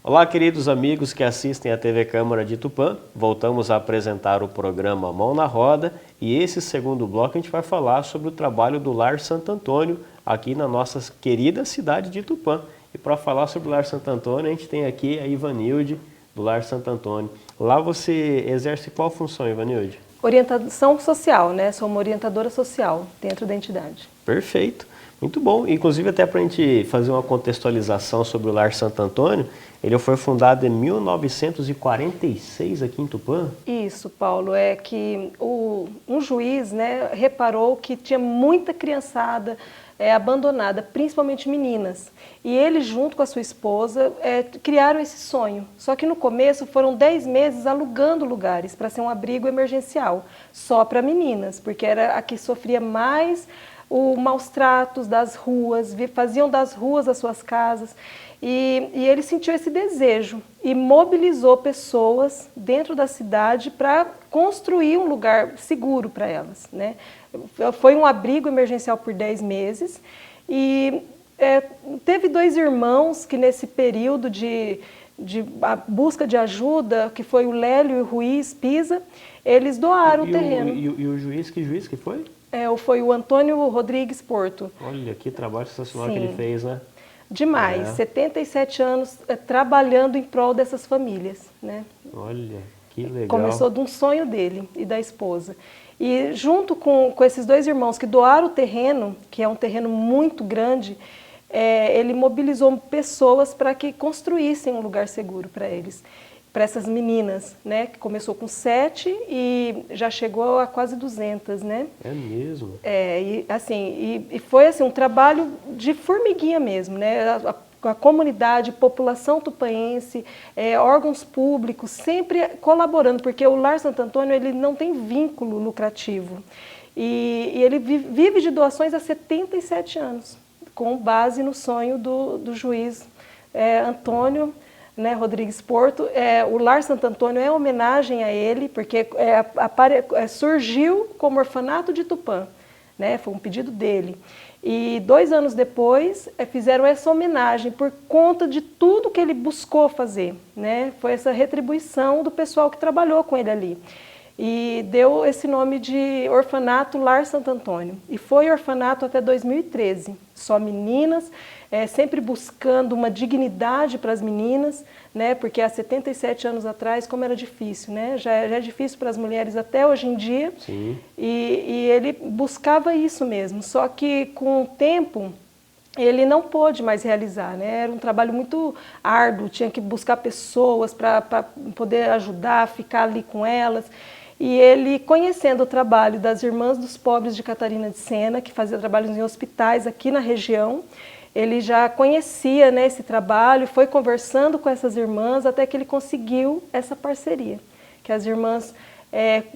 Olá, queridos amigos que assistem à TV Câmara de Tupã. Voltamos a apresentar o programa Mão na Roda e esse segundo bloco a gente vai falar sobre o trabalho do Lar Santo Antônio aqui na nossa querida cidade de Tupã. E para falar sobre o Lar Santo Antônio, a gente tem aqui a Ivanilde do Lar Santo Antônio. Lá você exerce qual função, Ivanilde? Orientação social, né? Sou uma orientadora social dentro da entidade. Perfeito, muito bom. Inclusive até para a gente fazer uma contextualização sobre o Lar Santo Antônio, ele foi fundado em 1946 aqui em Tupã? Isso, Paulo, é que um juiz, né, reparou que tinha muita criançada abandonada, principalmente meninas. E ele, junto com a sua esposa, criaram esse sonho. Só que no começo foram 10 meses alugando lugares para ser um abrigo emergencial, só para meninas, porque era a que sofria mais os maus tratos das ruas, faziam das ruas as suas casas. E ele sentiu esse desejo e mobilizou pessoas dentro da cidade para construir um lugar seguro para elas, né? Foi um abrigo emergencial por 10 meses e teve 2 irmãos que nesse período de a busca de ajuda, que foi o Lélio e o Ruiz Pisa, eles doaram o terreno. E o juiz, que juiz que foi? Foi o Antônio Rodrigues Porto. Olha, que trabalho sensacional que ele fez, né? Demais, 77 anos trabalhando em prol dessas famílias, né? Olha, que legal. Começou de um sonho dele e da esposa. E junto com esses 2 irmãos que doaram o terreno, que é um terreno muito grande, ele mobilizou pessoas para que construíssem um lugar seguro para eles, para essas meninas, né? Que começou com 7 e já chegou a quase 200, né? É mesmo? E foi assim, um trabalho de formiguinha mesmo, né? A comunidade, população tupaense, órgãos públicos, sempre colaborando, porque o Lar Santo Antônio ele não tem vínculo lucrativo. E ele vive de doações há 77 anos, com base no sonho do juiz Antônio, né, Rodrigues Porto. O Lar Santo Antônio é homenagem a ele, porque surgiu como orfanato de Tupã, né, foi um pedido dele. E 2 anos depois fizeram essa homenagem por conta de tudo que ele buscou fazer, né? Foi essa retribuição do pessoal que trabalhou com ele ali. E deu esse nome de Orfanato Lar Santo Antônio. E foi orfanato até 2013. Só meninas, sempre buscando uma dignidade para as meninas, né? Porque há 77 anos atrás, como era difícil, né? Já é difícil para as mulheres até hoje em dia. Sim. E ele buscava isso mesmo. Só que com o tempo ele não pôde mais realizar, né? Era um trabalho muito árduo, tinha que buscar pessoas para poder ajudar, ficar ali com elas. E ele, conhecendo o trabalho das Irmãs dos Pobres de Catarina de Sena, que fazia trabalhos em hospitais aqui na região, ele já conhecia, né, esse trabalho, foi conversando com essas irmãs até que ele conseguiu essa parceria, que as irmãs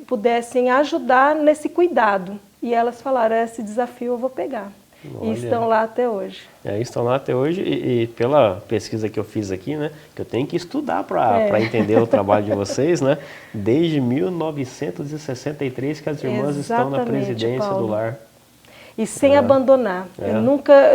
pudessem ajudar nesse cuidado. E elas falaram, esse desafio eu vou pegar. Olha. E estão lá até hoje. Estão lá até hoje e pela pesquisa que eu fiz aqui, né, que eu tenho que estudar para entender o trabalho de vocês, né, desde 1963 que as irmãs estão na presidência, Paulo, do lar. E sem abandonar.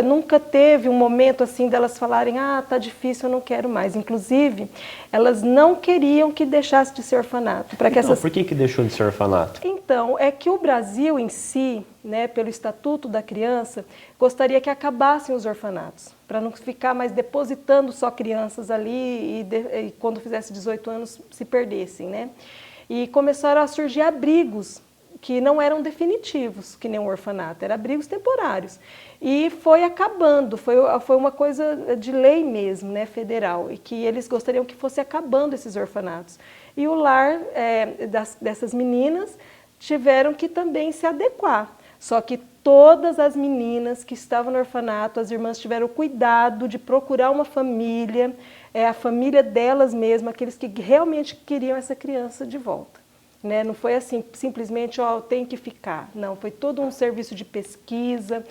Nunca teve um momento assim delas falarem, tá difícil, eu não quero mais. Inclusive, elas não queriam que deixasse de ser orfanato. Por que deixou de ser orfanato? Então, é que o Brasil em si, né, pelo Estatuto da Criança, gostaria que acabassem os orfanatos, para não ficar mais depositando só crianças ali e quando fizesse 18 anos se perdessem, né? E começaram a surgir abrigos que não eram definitivos, que nem um orfanato, eram abrigos temporários. E foi acabando, foi uma coisa de lei mesmo, né, federal, e que eles gostariam que fosse acabando esses orfanatos. E o lar dessas meninas tiveram que também se adequar. Só que todas as meninas que estavam no orfanato, as irmãs tiveram cuidado de procurar uma família, a família delas mesmas, aqueles que realmente queriam essa criança de volta. Né? Não foi assim, simplesmente, tem que ficar. Não, foi todo um serviço de pesquisa,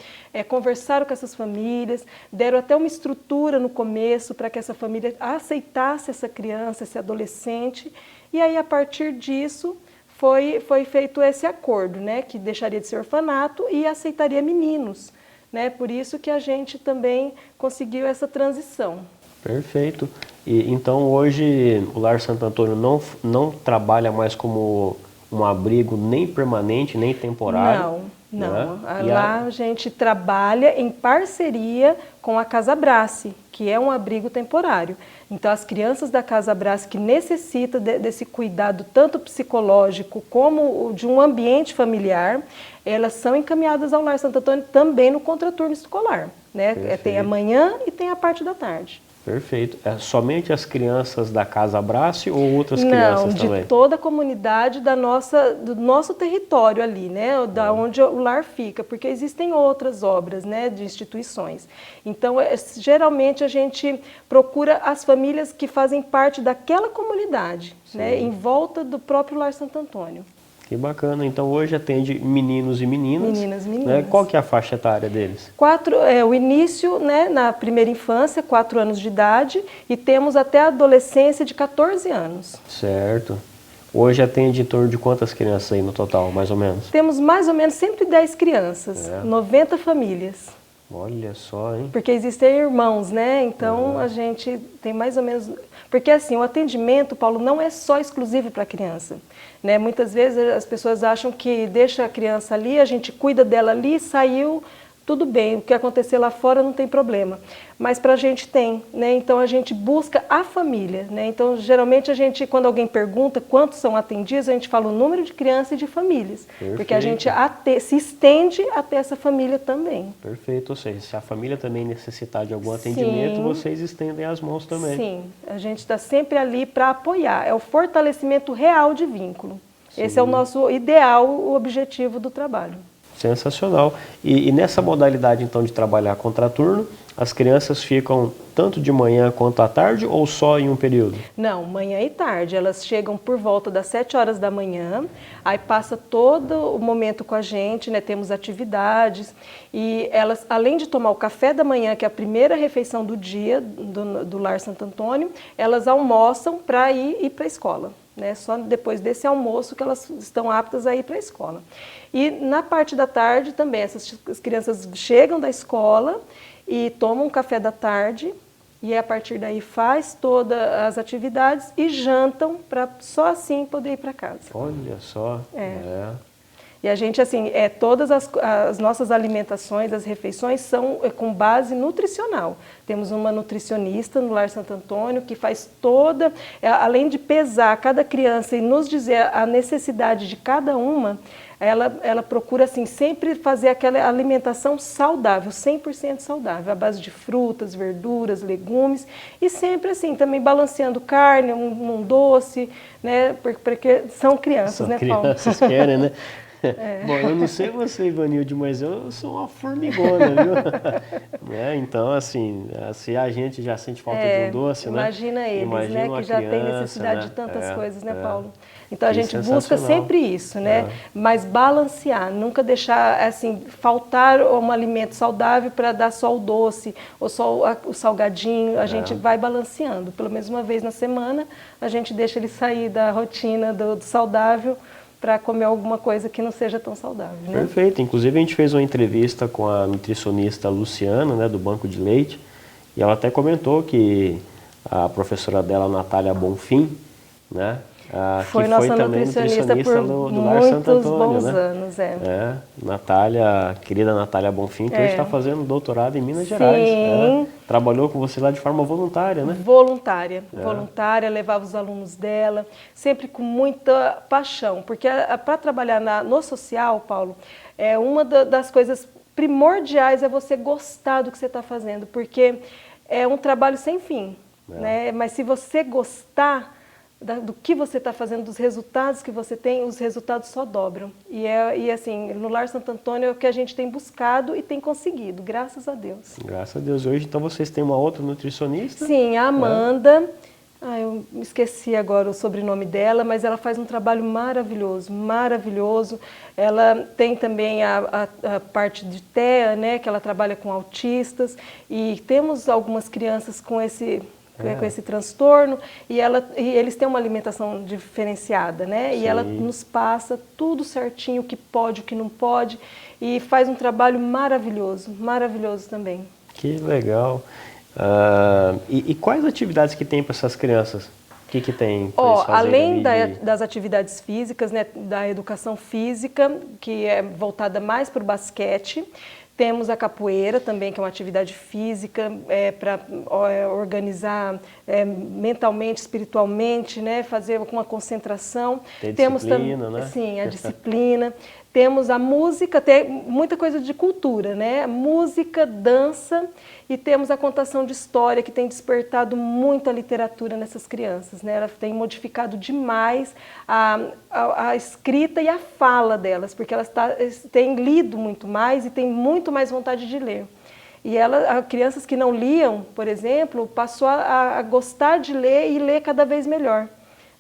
conversaram com essas famílias, deram até uma estrutura no começo para que essa família aceitasse essa criança, esse adolescente, e aí a partir disso foi feito esse acordo, né? Que deixaria de ser orfanato e aceitaria meninos. Né? Por isso que a gente também conseguiu essa transição. Perfeito. E então hoje o Lar Santo Antônio não trabalha mais como um abrigo nem permanente, nem temporário. Não. Né? Lá a gente trabalha em parceria com a Casa Abrace, que é um abrigo temporário. Então as crianças da Casa Abrace que necessitam desse cuidado tanto psicológico como de um ambiente familiar, elas são encaminhadas ao Lar Santo Antônio também no contraturno escolar. Né? Tem a manhã e tem a parte da tarde. Perfeito. É somente as crianças da Casa Abrace ou outras crianças também? Não, de toda a comunidade do nosso território ali, né, da onde o lar fica, porque existem outras obras, né, de instituições. Então, geralmente a gente procura as famílias que fazem parte daquela comunidade, né, em volta do próprio Lar Santo Antônio. Que bacana. Então hoje atende meninos e meninas. Meninas e meninas. Né? Qual que é a faixa etária deles? O início, né, na primeira infância, 4 anos de idade, e temos até a adolescência de 14 anos. Certo. Hoje atende em torno de quantas crianças aí no total, mais ou menos? Temos mais ou menos 110 crianças, 90 famílias. Olha só, hein? Porque existem irmãos, né? Então a gente tem mais ou menos... Porque assim, o atendimento, Paulo, não é só exclusivo para a criança. Né? Muitas vezes as pessoas acham que deixa a criança ali, a gente cuida dela ali, saiu, tudo bem, o que acontecer lá fora não tem problema. Mas para a gente tem, né? Então a gente busca a família, né? Então geralmente a gente, quando alguém pergunta quantos são atendidos, a gente fala o número de crianças e de famílias. Perfeito. Porque a gente se estende até essa família também. Perfeito, ou seja, se a família também necessitar de algum atendimento, vocês estendem as mãos também. Sim, a gente está sempre ali para apoiar, é o fortalecimento real de vínculo. Sim. Esse é o nosso ideal, o objetivo do trabalho. Sensacional. E nessa modalidade, então, de trabalhar contraturno, as crianças ficam tanto de manhã quanto à tarde ou só em um período? Não, manhã e tarde. Elas chegam por volta das 7 horas da manhã, aí passa todo o momento com a gente, né? Temos atividades e elas, além de tomar o café da manhã, que é a primeira refeição do dia do Lar Santo Antônio, elas almoçam para ir para a escola. Né? Só depois desse almoço que elas estão aptas a ir para a escola. E na parte da tarde também, as crianças chegam da escola e tomam um café da tarde e a partir daí faz todas as atividades e jantam para só assim poder ir para casa. Olha só. E a gente, assim, todas as nossas alimentações, as refeições são com base nutricional. Temos uma nutricionista no Lar Santo Antônio que faz toda, além de pesar cada criança e nos dizer a necessidade de cada uma, ela procura, assim, sempre fazer aquela alimentação saudável, 100% saudável, à base de frutas, verduras, legumes e sempre, assim, também balanceando carne, um doce, né, porque são crianças, né, Paulo? Crianças querem, né? Bom, eu não sei você, Ivanilde, mas eu sou uma formigona, viu? Então, assim, se a gente já sente falta de um doce, imagina né? Eles, imagina né? Que já tem necessidade de tantas coisas, né, Paulo? Então, a gente busca sempre isso, né? Mas balancear, nunca deixar, assim, faltar um alimento saudável para dar só o doce ou só o salgadinho. A gente vai balanceando. Pelo menos uma vez na semana, a gente deixa ele sair da rotina do saudável para comer alguma coisa que não seja tão saudável. Né? Perfeito. Inclusive, a gente fez uma entrevista com a nutricionista Luciana, né, do Banco de Leite, e ela até comentou que a professora dela, Natália Bonfim, né, foi que nossa foi também nutricionista por do Lar Santo Antônio, bons né? anos. Natália, querida Natália Bonfim, que hoje está fazendo doutorado em Minas Gerais. Trabalhou com você lá de forma voluntária, né? Voluntária, levava os alunos dela, sempre com muita paixão, porque para trabalhar no social, Paulo, uma das coisas primordiais é você gostar do que você está fazendo, porque é um trabalho sem fim, né? Mas se você gostar do que você está fazendo, dos resultados que você tem, os resultados só dobram. E assim, no Lar Santo Antônio é o que a gente tem buscado e tem conseguido, graças a Deus. Graças a Deus. Hoje, então, vocês têm uma outra nutricionista? Sim, a Amanda. Eu esqueci agora o sobrenome dela, mas ela faz um trabalho maravilhoso, maravilhoso. Ela tem também a parte de TEA, né, que ela trabalha com autistas. E temos algumas crianças com esse transtorno e eles têm uma alimentação diferenciada, né? Sim. E ela nos passa tudo certinho, o que pode, o que não pode, e faz um trabalho maravilhoso, maravilhoso também. Que legal! E quais atividades que tem para essas crianças? O que tem para eles fazerem Além das atividades físicas, né, da educação física, que é voltada mais para o basquete, temos a capoeira também, que é uma atividade física para organizar mentalmente, espiritualmente, né, fazer uma concentração. Temos disciplina, né? Sim, a disciplina. Temos a música, tem muita coisa de cultura, né? Música, dança, e temos a contação de história, que tem despertado muita literatura nessas crianças, né? Ela tem modificado demais a escrita e a fala delas, porque elas têm lido muito mais e têm muito mais vontade de ler. E crianças que não liam, por exemplo, passou a gostar de ler e ler cada vez melhor,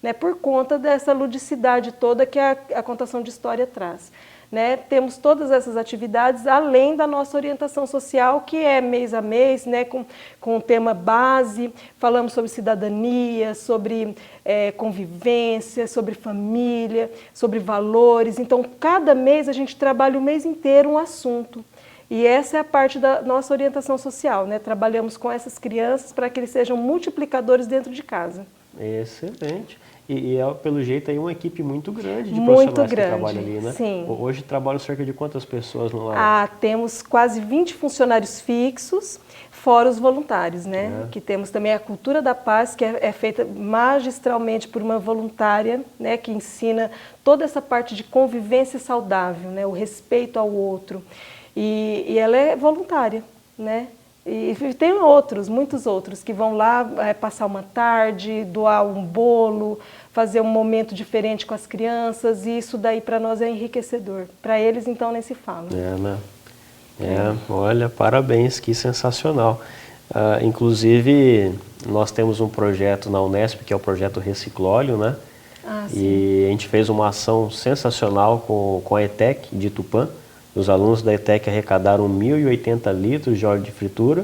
né, por conta dessa ludicidade toda que a contação de história traz. Né? Temos todas essas atividades, além da nossa orientação social, que é mês a mês, né, com o tema base. Falamos sobre cidadania, sobre convivência, sobre família, sobre valores. Então, cada mês a gente trabalha o mês inteiro um assunto. E essa é a parte da nossa orientação social, né? Trabalhamos com essas crianças para que eles sejam multiplicadores dentro de casa. Excelente. E pelo jeito, aí uma equipe muito grande de profissionais que trabalham ali, né? Sim. Hoje trabalham cerca de quantas pessoas no lar? Temos quase 20 funcionários fixos, fora os voluntários, né? Que temos também a Cultura da Paz, que é feita magistralmente por uma voluntária, né? Que ensina toda essa parte de convivência saudável, né? O respeito ao outro. E ela é voluntária, né? E tem muitos outros, que vão lá passar uma tarde, doar um bolo, fazer um momento diferente com as crianças, e isso daí para nós é enriquecedor. Para eles, então, nem se fala. Né? Olha, parabéns, que sensacional. Inclusive, nós temos um projeto na Unesp, que é o projeto Reciclóleo, né? E a gente fez uma ação sensacional com a ETEC de Tupã. Os alunos da ETEC arrecadaram 1.080 litros de óleo de fritura,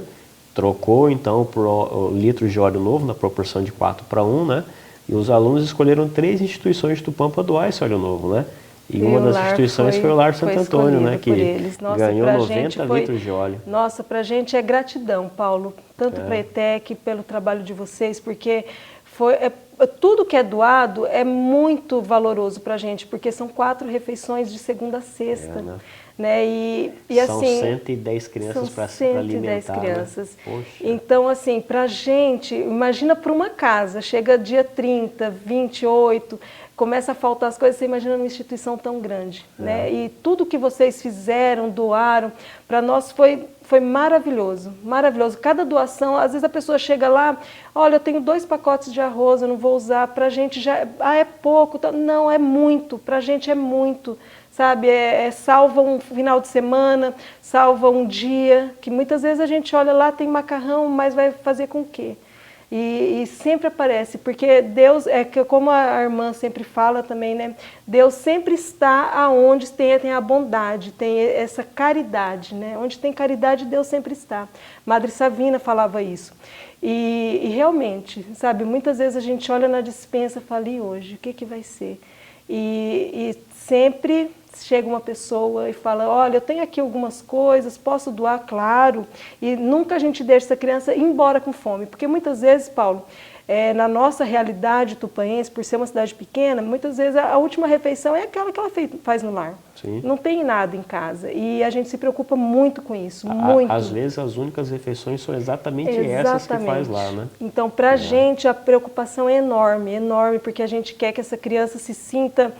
trocou então por litros de óleo novo, na proporção de 4:1, né? E os alunos escolheram 3 instituições de Tupã para doar esse óleo novo, né? E uma das instituições foi o Lar Santo Antônio, né? Que ganhou 90 litros de óleo. Nossa, para a gente é gratidão, Paulo, tanto para a ETEC, pelo trabalho de vocês, porque tudo que é doado é muito valoroso para a gente, porque são 4 refeições de segunda a sexta. Né? São assim, 110 crianças para alimentar. 110 crianças. Né? Então, assim, para a gente, imagina para uma casa, chega dia 30, 28, começa a faltar as coisas, você imagina numa instituição tão grande. Né? E tudo que vocês fizeram, doaram, para nós foi maravilhoso, maravilhoso. Cada doação, às vezes a pessoa chega lá, olha, eu tenho 2 pacotes de arroz, eu não vou usar, para a gente já é pouco. Não, é muito, para a gente é muito. Sabe, salva um final de semana, salva um dia, que muitas vezes a gente olha lá, tem macarrão, mas vai fazer com o quê? E sempre aparece, porque Deus, como a irmã sempre fala também, né? Deus sempre está aonde tem a bondade, tem essa caridade, né? Onde tem caridade, Deus sempre está. Madre Savina falava isso. E realmente, sabe, muitas vezes a gente olha na despensa e fala, e hoje, o que vai ser? E sempre chega uma pessoa e fala, olha, eu tenho aqui algumas coisas, posso doar? Claro. E nunca a gente deixa essa criança ir embora com fome, porque muitas vezes, Paulo, na nossa realidade tupanhense, por ser uma cidade pequena, muitas vezes a última refeição é aquela que ela faz no lar. Sim. Não tem nada em casa. E a gente se preocupa muito com isso, muito. Às vezes as únicas refeições são exatamente essas que faz lá, né? Então, para a gente, a preocupação é enorme, enorme, porque a gente quer que essa criança se sinta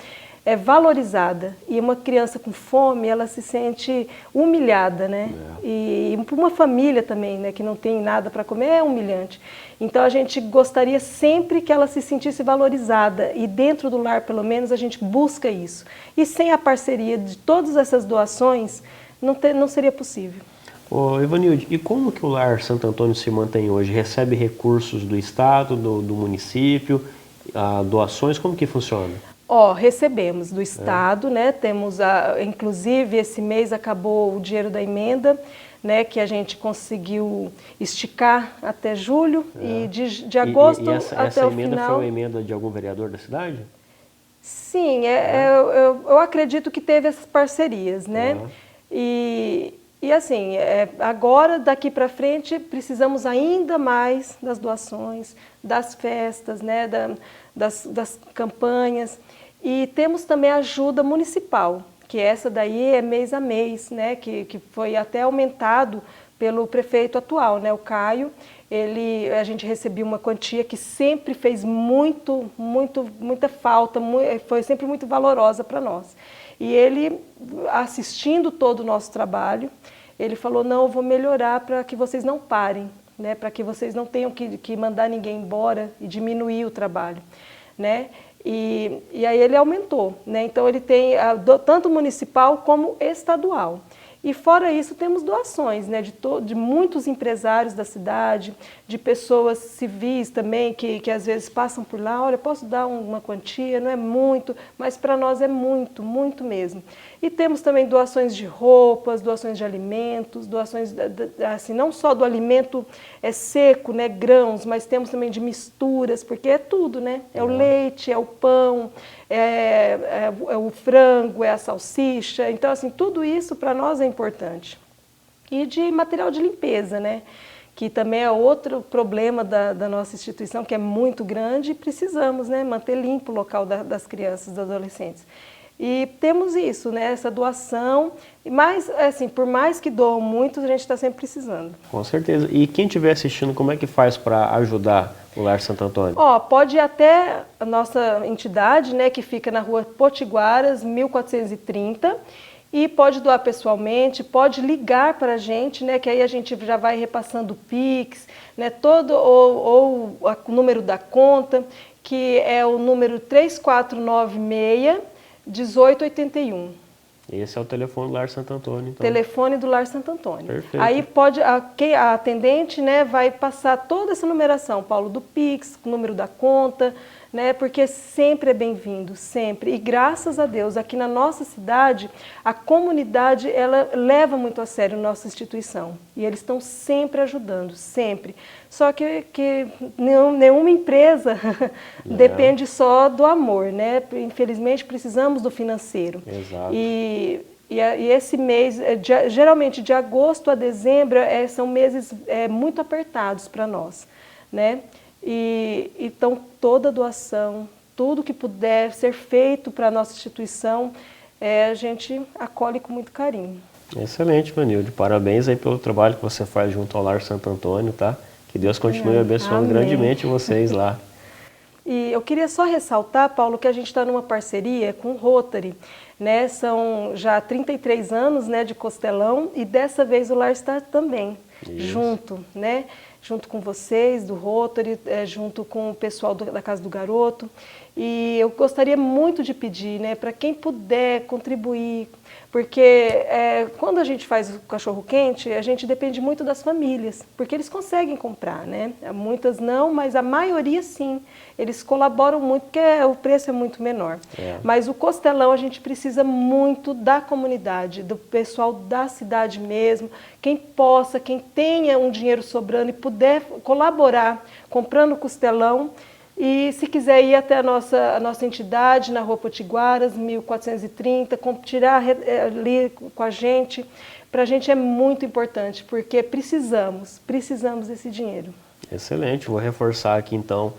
valorizada. E uma criança com fome, ela se sente humilhada, né? E para uma família também, né, que não tem nada para comer, é humilhante. Então a gente gostaria sempre que ela se sentisse valorizada, e dentro do lar, pelo menos, a gente busca isso. E sem a parceria de todas essas doações, não seria possível. Ô, Evanilde, e como que o Lar Santo Antônio se mantém hoje? Recebe recursos do Estado, do município, doações, como que funciona? Recebemos do Estado, né? Temos, inclusive, esse mês acabou o dinheiro da emenda, né? Que a gente conseguiu esticar até julho, e de agosto até o final... Essa emenda foi uma emenda de algum vereador da cidade? Sim, eu acredito que teve essas parcerias, né? E E assim, agora, daqui para frente, precisamos ainda mais das doações, das festas, né, das campanhas. E temos também a ajuda municipal, que essa daí é mês a mês, né, que foi até aumentado pelo prefeito atual, né, o Caio. A gente recebeu uma quantia que sempre fez muita falta, foi sempre muito valorosa para nós. E ele, assistindo todo o nosso trabalho, ele falou, não, eu vou melhorar para que vocês não parem, né, para que vocês não tenham que mandar ninguém embora e diminuir o trabalho, né? E aí ele aumentou, né? Então ele tem tanto municipal como estadual. E fora isso temos doações, né, de muitos empresários da cidade, de pessoas civis também que às vezes passam por lá, olha, posso dar uma quantia, não é muito, mas para nós é muito, muito mesmo. E temos também doações de roupas, doações de alimentos, doações assim, não só do alimento seco, né, grãos, mas temos também de misturas, porque é tudo, né? É o leite, é o pão, é o frango, é a salsicha. Então, assim, tudo isso para nós é importante. E de material de limpeza, né? Que também é outro problema da nossa instituição, que é muito grande e precisamos, né, manter limpo o local das crianças, dos adolescentes. E temos isso, né, essa doação, mas assim, por mais que doam muito, a gente está sempre precisando. Com certeza. E quem estiver assistindo, como é que faz para ajudar o Lar Santo Antônio? Pode ir até a nossa entidade, né, que fica na rua Potiguaras, 1430, e pode doar pessoalmente, pode ligar para a gente, né, que aí a gente já vai repassando o Pix, né, ou o número da conta, que é o número 3496-1881. Esse é o telefone do Lar Santo Antônio, então. Telefone do Lar Santo Antônio. Perfeito. Aí a atendente, né, vai passar toda essa numeração, Paulo, do Pix, número da conta, né, porque sempre é bem-vindo, sempre. E graças a Deus, aqui na nossa cidade, a comunidade, ela leva muito a sério a nossa instituição. E eles estão sempre ajudando, sempre. Só que nenhuma empresa depende só do amor, né? Infelizmente, precisamos do financeiro. Exato. E esse mês, geralmente de agosto a dezembro, são meses muito apertados para nós, né? Então, toda doação, tudo que puder ser feito para a nossa instituição, a gente acolhe com muito carinho. Excelente, Vanilde. Parabéns aí pelo trabalho que você faz junto ao Lar Santo Antônio, tá? Que Deus continue abençoando grandemente vocês lá. E eu queria só ressaltar, Paulo, que a gente está numa parceria com o Rotary, né? São já 33 anos, né, de Costelão, e dessa vez o Lar está também junto, né? Junto com vocês, do Rotary, junto com o pessoal da Casa do Garoto. E eu gostaria muito de pedir, né, para quem puder contribuir, porque quando a gente faz o cachorro-quente, a gente depende muito das famílias, porque eles conseguem comprar, né? Muitas não, mas a maioria sim. Eles colaboram muito, porque o preço é muito menor. Mas o Costelão a gente precisa muito da comunidade, do pessoal da cidade mesmo, quem possa, quem tenha um dinheiro sobrando e puder colaborar comprando o costelão. E se quiser ir até a nossa entidade, na Rua Potiguaras, 1430, tirar ali com a gente, para a gente é muito importante, porque precisamos desse dinheiro. Excelente, vou reforçar aqui então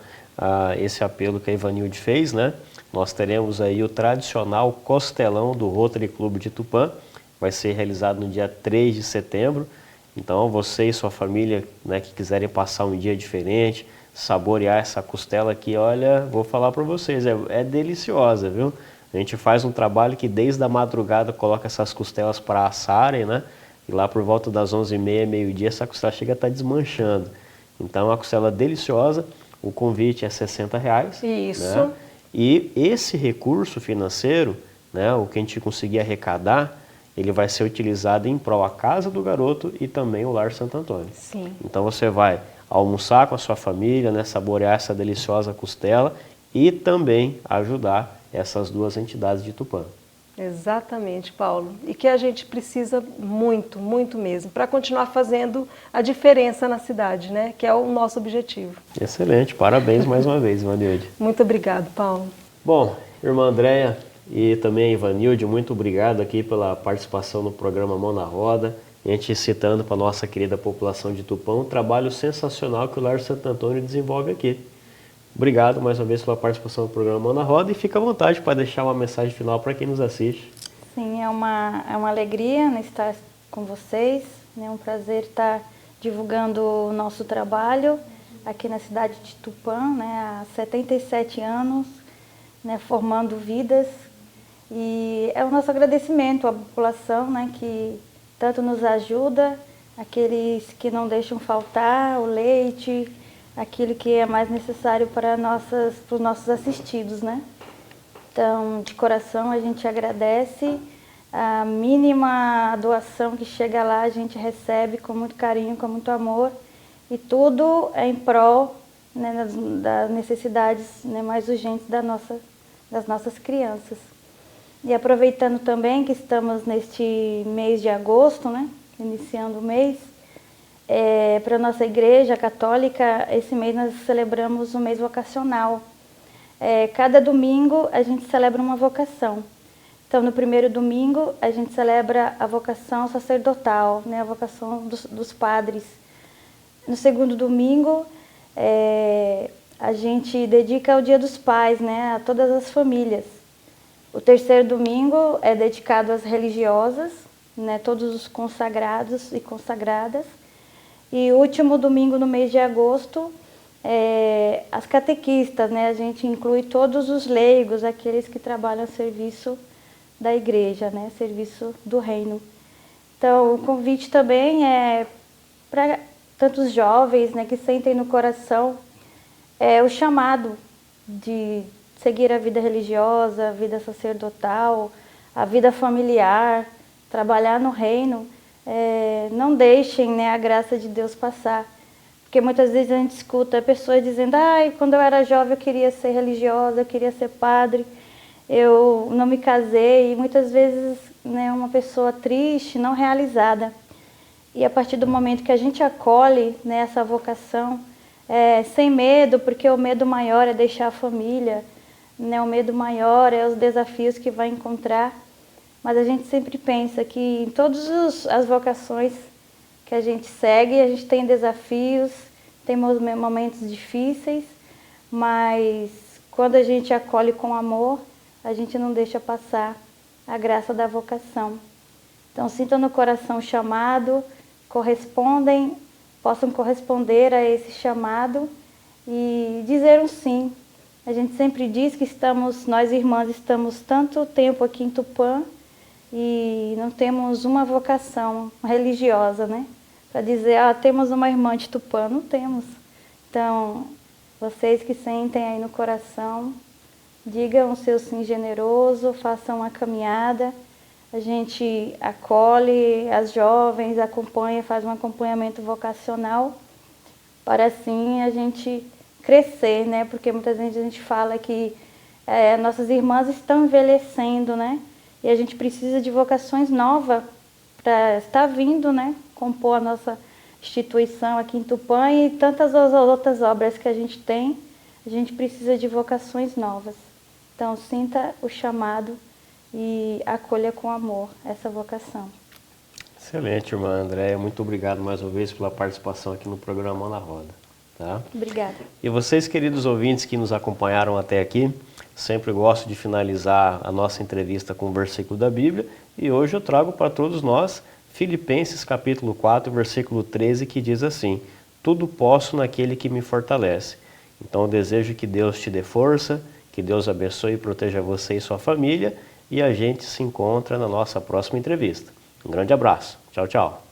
esse apelo que a Ivanilde fez, né? Nós teremos aí o tradicional Costelão do Rotary Clube de Tupã, vai ser realizado no dia 3 de setembro, então você e sua família, né, que quiserem passar um dia diferente, saborear essa costela aqui, olha, vou falar para vocês, é deliciosa, viu? A gente faz um trabalho que desde a madrugada coloca essas costelas para assarem, né? E lá por volta das 11h30, meio-dia, essa costela chega a estar desmanchando. Então, é uma costela deliciosa, o convite é R$60. Isso. Né? E esse recurso financeiro, né, o que a gente conseguir arrecadar, ele vai ser utilizado em prol a Casa do Garoto e também o Lar Santo Antônio. Sim. Então, você vai almoçar com a sua família, né, saborear essa deliciosa costela e também ajudar essas duas entidades de Tupã. Exatamente, Paulo. E que a gente precisa muito, muito mesmo, para continuar fazendo a diferença na cidade, né? Que é o nosso objetivo. Excelente, parabéns mais uma vez, Ivanilde. Muito obrigado, Paulo. Bom, irmã Andréia e também a Ivanilde, muito obrigado aqui pela participação no programa Mão na Roda. a gente citando para a nossa querida população de Tupã, um trabalho sensacional que o Lar Santo Antônio desenvolve aqui. Obrigado mais uma vez pela participação no programa Mão na Roda e fica à vontade para deixar uma mensagem final para quem nos assiste. Sim, é uma alegria, né, estar com vocês, é um prazer estar divulgando o nosso trabalho aqui na cidade de Tupã, né, há 77 anos, né, formando vidas. E é o nosso agradecimento à população, né, que tanto nos ajuda, aqueles que não deixam faltar o leite, aquilo que é mais necessário para os nossos assistidos, né? Então, de coração, a gente agradece. A mínima doação que chega lá, a gente recebe com muito carinho, com muito amor. E tudo é em prol, né, das necessidades, né, mais urgentes das nossas crianças. E aproveitando também que estamos neste mês de agosto, né, iniciando o mês, para a nossa igreja católica, esse mês nós celebramos o mês vocacional. Cada domingo a gente celebra uma vocação. Então, no primeiro domingo, a gente celebra a vocação sacerdotal, né, a vocação dos padres. No segundo domingo, a gente dedica ao Dia dos Pais, né, a todas as famílias. O terceiro domingo é dedicado às religiosas, né, todos os consagrados e consagradas. E o último domingo no mês de agosto, as catequistas, né, a gente inclui todos os leigos, aqueles que trabalham a serviço da igreja, né, serviço do reino. Então, o convite também é para tantos jovens, né, que sentem no coração o chamado de seguir a vida religiosa, a vida sacerdotal, a vida familiar, trabalhar no reino. Não deixem, né, a graça de Deus passar. Porque muitas vezes a gente escuta pessoas dizendo: quando eu era jovem eu queria ser religiosa, eu queria ser padre, eu não me casei. E muitas vezes, né, uma pessoa triste, não realizada. E a partir do momento que a gente acolhe, né, essa vocação, sem medo, porque o medo maior é deixar a família, né, o medo maior é os desafios que vai encontrar. Mas a gente sempre pensa que em todas as vocações que a gente segue, a gente tem desafios, tem momentos difíceis, mas quando a gente acolhe com amor, a gente não deixa passar a graça da vocação. Então, sintam no coração o chamado, possam corresponder a esse chamado e dizer um sim. A gente sempre diz que nós irmãs estamos tanto tempo aqui em Tupã e não temos uma vocação religiosa, né? Para dizer, temos uma irmã de Tupã, não temos. Então, vocês que sentem aí no coração, digam o seu sim generoso, façam uma caminhada. A gente acolhe as jovens, acompanha, faz um acompanhamento vocacional, para assim a gente crescer, né? Porque muitas vezes a gente fala que nossas irmãs estão envelhecendo, né? E a gente precisa de vocações novas para estar vindo, né? Compor a nossa instituição aqui em Tupã e tantas outras obras que a gente tem. A gente precisa de vocações novas. Então, sinta o chamado e acolha com amor essa vocação. Excelente, irmã Andréia. Muito obrigado mais uma vez pela participação aqui no programa Mão na Roda. Tá? Obrigada. E vocês, queridos ouvintes que nos acompanharam até aqui, sempre gosto de finalizar a nossa entrevista com um versículo da Bíblia e hoje eu trago para todos nós Filipenses capítulo 4, versículo 13, que diz assim: tudo posso naquele que me fortalece. Então eu desejo que Deus te dê força, que Deus abençoe e proteja você e sua família e a gente se encontra na nossa próxima entrevista. Um grande abraço. Tchau, tchau.